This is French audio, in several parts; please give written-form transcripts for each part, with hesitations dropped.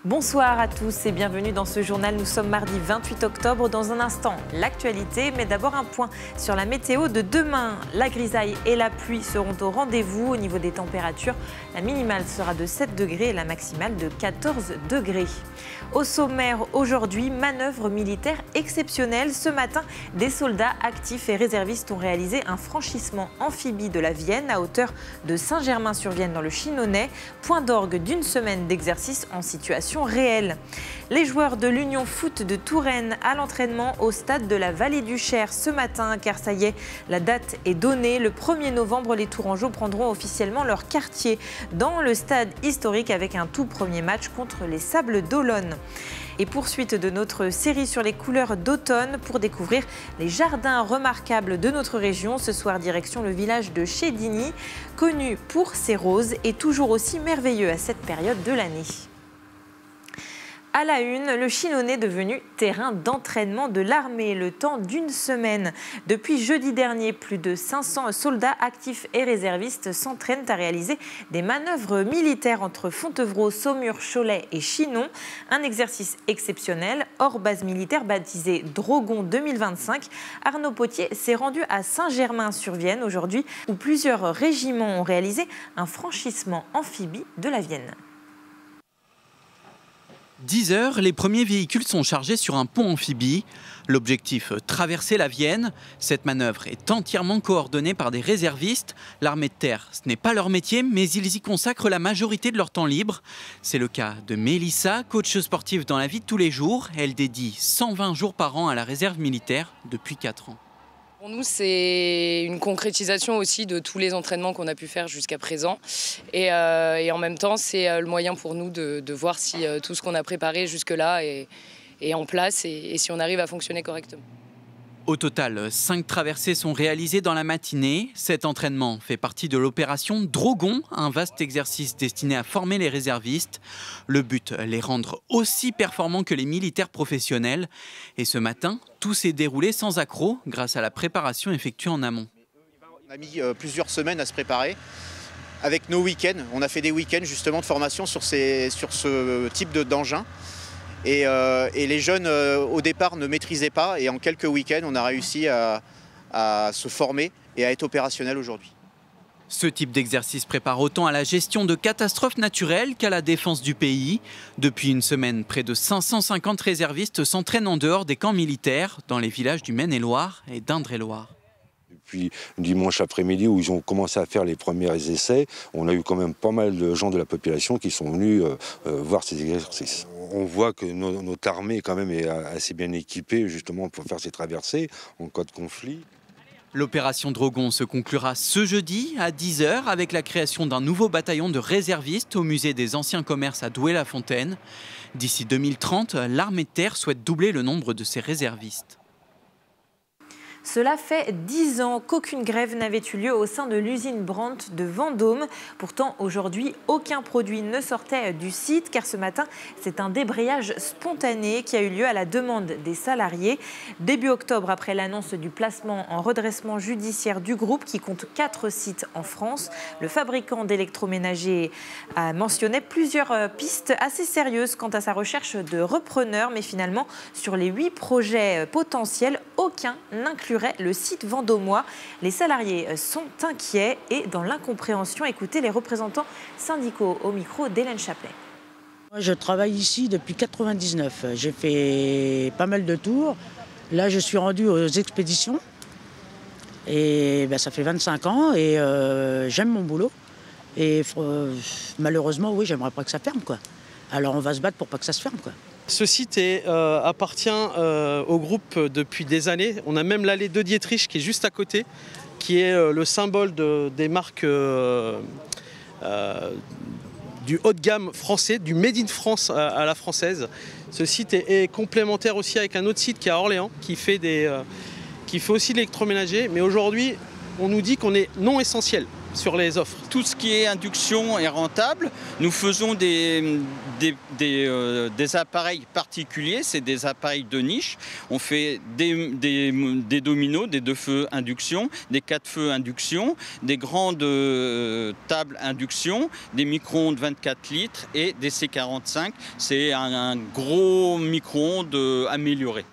Bonsoir à tous et bienvenue dans ce journal. Nous sommes mardi 28 octobre. Dans un instant, l'actualité, mais d'abord un point sur la météo de demain. La grisaille et la pluie seront au rendez-vous. Au niveau des températures, la minimale sera de 7 degrés et la maximale de 14 degrés. Au sommaire aujourd'hui, manœuvre militaire exceptionnelle. Ce matin, des soldats actifs et réservistes ont réalisé un franchissement amphibie de la Vienne à hauteur de Saint-Germain-sur-Vienne dans le Chinonnais. Point d'orgue d'une semaine d'exercice en situation réelle. Les joueurs de l'Union Foot de Touraine à l'entraînement au stade de la Vallée du Cher ce matin, car ça y est, la date est donnée. Le 1er novembre, les Tourangeaux prendront officiellement leur quartier dans le stade historique avec un tout premier match contre les Sables d'Olonne. Et poursuite de notre série sur les couleurs d'automne pour découvrir les jardins remarquables de notre région. Ce soir, direction le village de Chédigny, connu pour ses roses et toujours aussi merveilleux à cette période de l'année. À la une, le Chinonnais devenu terrain d'entraînement de l'armée le temps d'une semaine. Depuis jeudi dernier, plus de 500 soldats actifs et réservistes s'entraînent à réaliser des manœuvres militaires entre Fontevraud, Saumur, Cholet et Chinon. Un exercice exceptionnel, hors base militaire baptisé Drogon 2025. Arnaud Potier s'est rendu à Saint-Germain-sur-Vienne aujourd'hui, où plusieurs régiments ont réalisé un franchissement amphibie de la Vienne. 10 heures, les premiers véhicules sont chargés sur un pont amphibie. L'objectif, traverser la Vienne. Cette manœuvre est entièrement coordonnée par des réservistes. L'armée de terre, ce n'est pas leur métier, mais ils y consacrent la majorité de leur temps libre. C'est le cas de Mélissa, coach sportive dans la vie de tous les jours. Elle dédie 120 jours par an à la réserve militaire depuis 4 ans. Pour nous, c'est une concrétisation aussi de tous les entraînements qu'on a pu faire jusqu'à présent. Et en même temps, c'est le moyen pour nous de voir si tout ce qu'on a préparé jusque-là est en place et si on arrive à fonctionner correctement. Au total, 5 traversées sont réalisées dans la matinée. Cet entraînement fait partie de l'opération Drogon, un vaste exercice destiné à former les réservistes. Le but, les rendre aussi performants que les militaires professionnels. Et ce matin, tout s'est déroulé sans accroc grâce à la préparation effectuée en amont. On a mis plusieurs semaines à se préparer. Avec nos week-ends, on a fait des week-ends justement de formation sur ce type d'engin. Et les jeunes, au départ, ne maîtrisaient pas. Et en quelques week-ends, on a réussi à se former et à être opérationnel aujourd'hui. Ce type d'exercice prépare autant à la gestion de catastrophes naturelles qu'à la défense du pays. Depuis une semaine, près de 550 réservistes s'entraînent en dehors des camps militaires, dans les villages du Maine-et-Loire et d'Indre-et-Loire. Puis dimanche après-midi où ils ont commencé à faire les premiers essais, on a eu quand même pas mal de gens de la population qui sont venus voir ces exercices. On voit que notre armée quand même est assez bien équipée justement pour faire ces traversées en cas de conflit. L'opération Drogon se conclura ce jeudi à 10 h avec la création d'un nouveau bataillon de réservistes au musée des anciens commerces à Douai-la-Fontaine. D'ici 2030, l'armée de terre souhaite doubler le nombre de ses réservistes. Cela fait 10 ans qu'aucune grève n'avait eu lieu au sein de l'usine Brandt de Vendôme. Pourtant, aujourd'hui, aucun produit ne sortait du site car ce matin, c'est un débrayage spontané qui a eu lieu à la demande des salariés. Début octobre, après l'annonce du placement en redressement judiciaire du groupe qui compte 4 sites en France, le fabricant d'électroménagers a mentionné plusieurs pistes assez sérieuses quant à sa recherche de repreneurs. Mais finalement, sur les 8 projets potentiels, aucun n'inclut le site vendômois. Les salariés sont inquiets et dans l'incompréhension. Écoutez les représentants syndicaux au micro d'Hélène Chaplet. Je travaille ici depuis 1999. J'ai fait pas mal de tours. Là, je suis rendu aux expéditions. Et ça fait 25 ans et j'aime mon boulot. Et malheureusement, oui, j'aimerais pas que ça ferme, quoi. Alors on va se battre pour pas que ça se ferme, quoi. Ce site appartient au groupe depuis des années. On a même l'allée de Dietrich qui est juste à côté, qui est le symbole des marques du haut de gamme français, du Made in France à la française. Ce site est complémentaire aussi avec un autre site qui est à Orléans, qui fait aussi de l'électroménager. Mais aujourd'hui, on nous dit qu'on est non essentiel. sur les offres. Tout ce qui est induction est rentable. Nous faisons des appareils particuliers, c'est des appareils de niche. On fait des dominos, des 2 feux induction, des 4 feux induction, des grandes tables induction, des micro-ondes 24 litres et des C45. C'est un gros micro-ondes amélioré.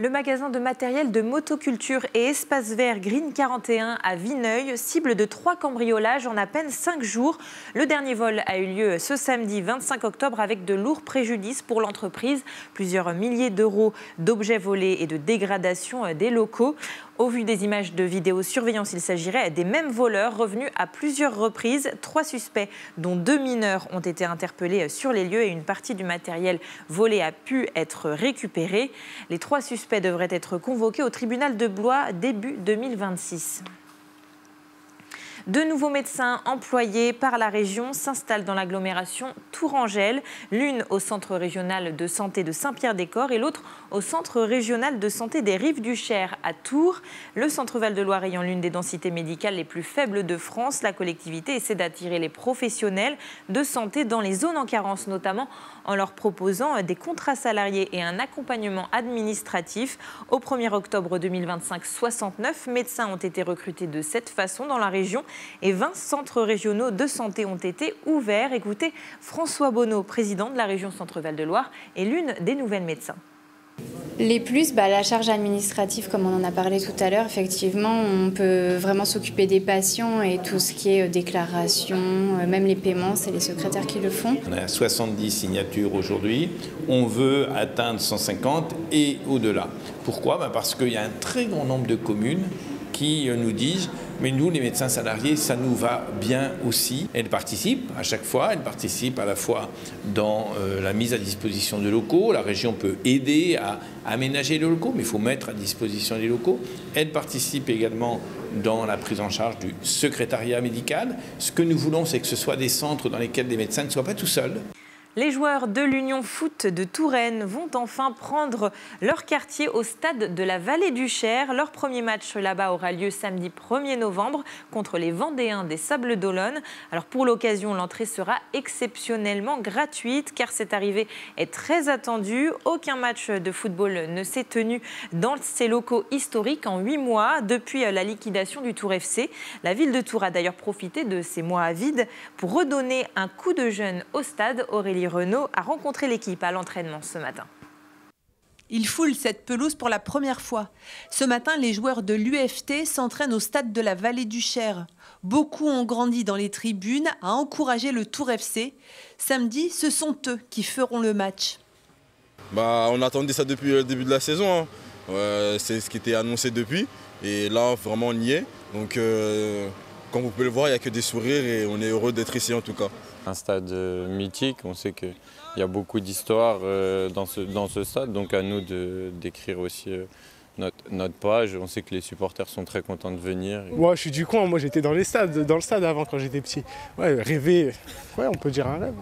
Le magasin de matériel de motoculture et espace vert Green 41 à Vineuil cible de 3 cambriolages en à peine 5 jours. Le dernier vol a eu lieu ce samedi 25 octobre avec de lourds préjudices pour l'entreprise. Plusieurs milliers d'euros d'objets volés et de dégradation des locaux. Au vu des images de vidéosurveillance, il s'agirait des mêmes voleurs revenus à plusieurs reprises. 3 suspects, dont 2 mineurs, ont été interpellés sur les lieux et une partie du matériel volé a pu être récupérée. Les 3 suspects devraient être convoqués au tribunal de Blois début 2026. De nouveaux médecins employés par la région s'installent dans l'agglomération Tourangelle, l'une au centre régional de santé de Saint-Pierre-des-Corps et l'autre au centre régional de santé des Rives-du-Cher à Tours. Le centre Val-de-Loire ayant l'une des densités médicales les plus faibles de France, la collectivité essaie d'attirer les professionnels de santé dans les zones en carence, notamment en leur proposant des contrats salariés et un accompagnement administratif. Au 1er octobre 2025, 69 médecins ont été recrutés de cette façon dans la région et 20 centres régionaux de santé ont été ouverts. Écoutez, François Bonneau, président de la région Centre-Val de Loire, est l'une des nouvelles médecins. Les plus, la charge administrative, comme on en a parlé tout à l'heure, effectivement, on peut vraiment s'occuper des patients et tout ce qui est déclaration, même les paiements, c'est les secrétaires qui le font. On a 70 signatures aujourd'hui, on veut atteindre 150 et au-delà. Pourquoi ? Parce qu'il y a un très grand nombre de communes qui nous disent « mais nous, les médecins salariés, ça nous va bien aussi ». Elles participent à chaque fois, elles participent à la fois dans la mise à disposition de locaux, la région peut aider à aménager les locaux, mais il faut mettre à disposition les locaux. Elles participent également dans la prise en charge du secrétariat médical. Ce que nous voulons, c'est que ce soit des centres dans lesquels les médecins ne soient pas tout seuls. Les joueurs de l'Union Foot de Touraine vont enfin prendre leur quartier au stade de la Vallée du Cher. Leur premier match là-bas aura lieu samedi 1er novembre contre les Vendéens des Sables d'Olonne. Alors pour l'occasion, l'entrée sera exceptionnellement gratuite car cette arrivée est très attendue. Aucun match de football ne s'est tenu dans ces locaux historiques en 8 mois depuis la liquidation du Tour FC. La ville de Tours a d'ailleurs profité de ces mois vides pour redonner un coup de jeune au stade. Aurélie Renaud a rencontré l'équipe à l'entraînement ce matin. Ils foulent cette pelouse pour la première fois. Ce matin, les joueurs de l'UFT s'entraînent au stade de la Vallée du Cher. Beaucoup ont grandi dans les tribunes à encourager le Tour FC. Samedi, ce sont eux qui feront le match. On attendait ça depuis le début de la saison. C'est ce qui était annoncé depuis. Et là, vraiment, on y est. Donc, comme vous pouvez le voir, il n'y a que des sourires et on est heureux d'être ici en tout cas. Un stade mythique, on sait qu'il y a beaucoup d'histoires dans ce stade, donc à nous d'écrire aussi notre page. On sait que les supporters sont très contents de venir. Moi je suis du coin, moi j'étais dans le stade avant quand j'étais petit. Rêver, on peut dire un rêve.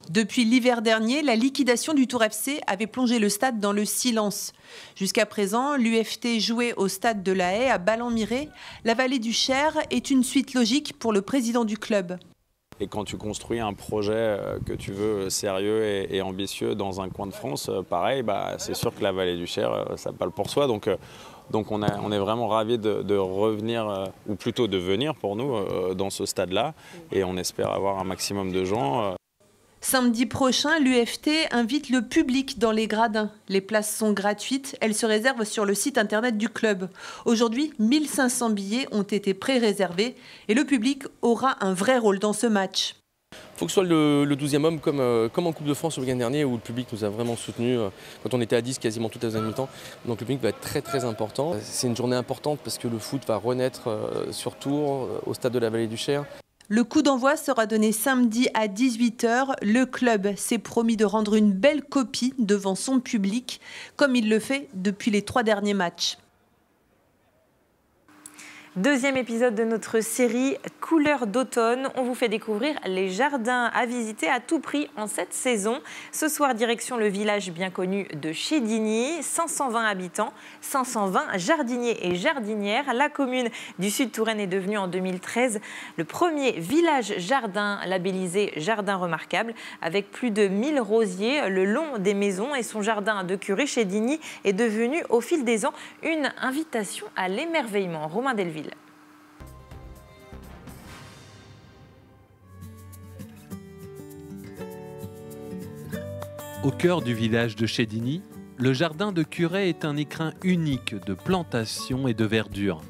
Depuis l'hiver dernier, la liquidation du Tour FC avait plongé le stade dans le silence. Jusqu'à présent, l'UFT jouait au stade de la Haye à Ballon-Miré. La Vallée du Cher est une suite logique pour le président du club. Et quand tu construis un projet que tu veux sérieux et ambitieux dans un coin de France, pareil, c'est sûr que la Vallée du Cher, ça parle pour soi. Donc on est vraiment ravis de revenir, ou plutôt de venir pour nous, dans ce stade-là. Et on espère avoir un maximum de gens. Samedi prochain, l'UFT invite le public dans les gradins. Les places sont gratuites, elles se réservent sur le site internet du club. Aujourd'hui, 1500 billets ont été pré-réservés et le public aura un vrai rôle dans ce match. Il faut que ce soit le 12e homme comme en Coupe de France le week-end dernier où le public nous a vraiment soutenus quand on était à 10 quasiment toute la deuxième mi-temps. Donc le public va être très très important. C'est une journée importante parce que le foot va renaître sur Tours, au stade de la Vallée du Cher. Le coup d'envoi sera donné samedi à 18 h. Le club s'est promis de rendre une belle copie devant son public, comme il le fait depuis les 3 derniers matchs. Deuxième épisode de notre série Couleurs d'automne. On vous fait découvrir les jardins à visiter à tout prix en cette saison. Ce soir, direction le village bien connu de Chédigny. 520 habitants, 520 jardiniers et jardinières. La commune du Sud-Touraine est devenue en 2013 le premier village jardin labellisé Jardin remarquable avec plus de 1000 rosiers le long des maisons. Et son jardin de curé Chédigny est devenu au fil des ans une invitation à l'émerveillement. Romain Delville. Au cœur du village de Chédigny, le jardin de Curé est un écrin unique de plantation et de verdure.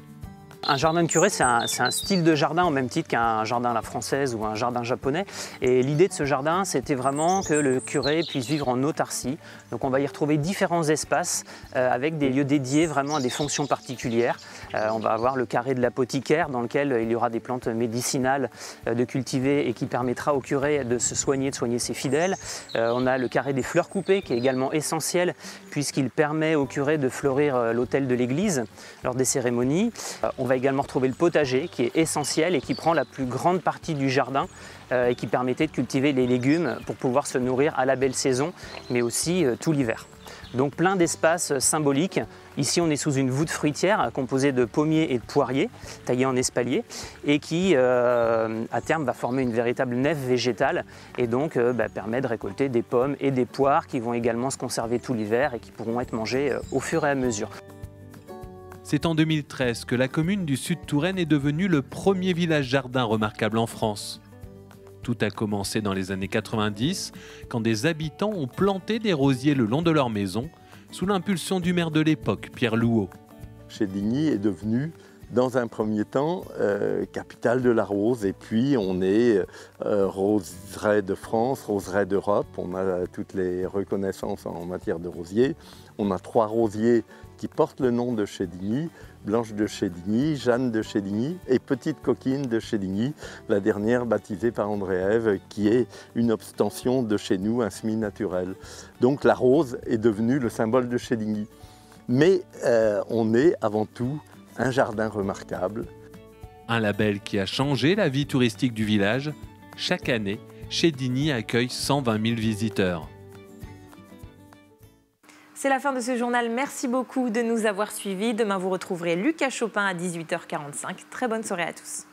Un jardin de curé, c'est un style de jardin au même titre qu'un jardin à la française ou un jardin japonais. Et l'idée de ce jardin, c'était vraiment que le curé puisse vivre en autarcie. Donc on va y retrouver différents espaces avec des lieux dédiés vraiment à des fonctions particulières. On va avoir le carré de l'apothicaire dans lequel il y aura des plantes médicinales de cultiver et qui permettra au curé de se soigner, de soigner ses fidèles. On a le carré des fleurs coupées qui est également essentiel puisqu'il permet au curé de fleurir l'autel de l'église lors des cérémonies. On va également retrouver le potager qui est essentiel et qui prend la plus grande partie du jardin et qui permettait de cultiver les légumes pour pouvoir se nourrir à la belle saison mais aussi tout l'hiver. Donc plein d'espaces symboliques. Ici on est sous une voûte fruitière composée de pommiers et de poiriers taillés en espalier et qui à terme va former une véritable nef végétale et donc permet de récolter des pommes et des poires qui vont également se conserver tout l'hiver et qui pourront être mangées au fur et à mesure. C'est en 2013 que la commune du Sud-Touraine est devenue le premier village jardin remarquable en France. Tout a commencé dans les années 90, quand des habitants ont planté des rosiers le long de leur maison, sous l'impulsion du maire de l'époque, Pierre Louhault. Chédigny est devenu, dans un premier temps, capitale de la rose. Et puis, on est roseraie de France, roseraie d'Europe. On a toutes les reconnaissances en matière de rosiers. On a 3 rosiers qui portent le nom de Chédigny, Blanche de Chédigny, Jeanne de Chédigny et Petite Coquine de Chédigny, la dernière baptisée par André-Ève, qui est une obstention de chez nous, un semi-naturel. Donc la rose est devenue le symbole de Chédigny. Mais on est avant tout un jardin remarquable. Un label qui a changé la vie touristique du village. Chaque année, Chédigny accueille 120 000 visiteurs. C'est la fin de ce journal. Merci beaucoup de nous avoir suivis. Demain, vous retrouverez Lucas Chopin à 18h45. Très bonne soirée à tous.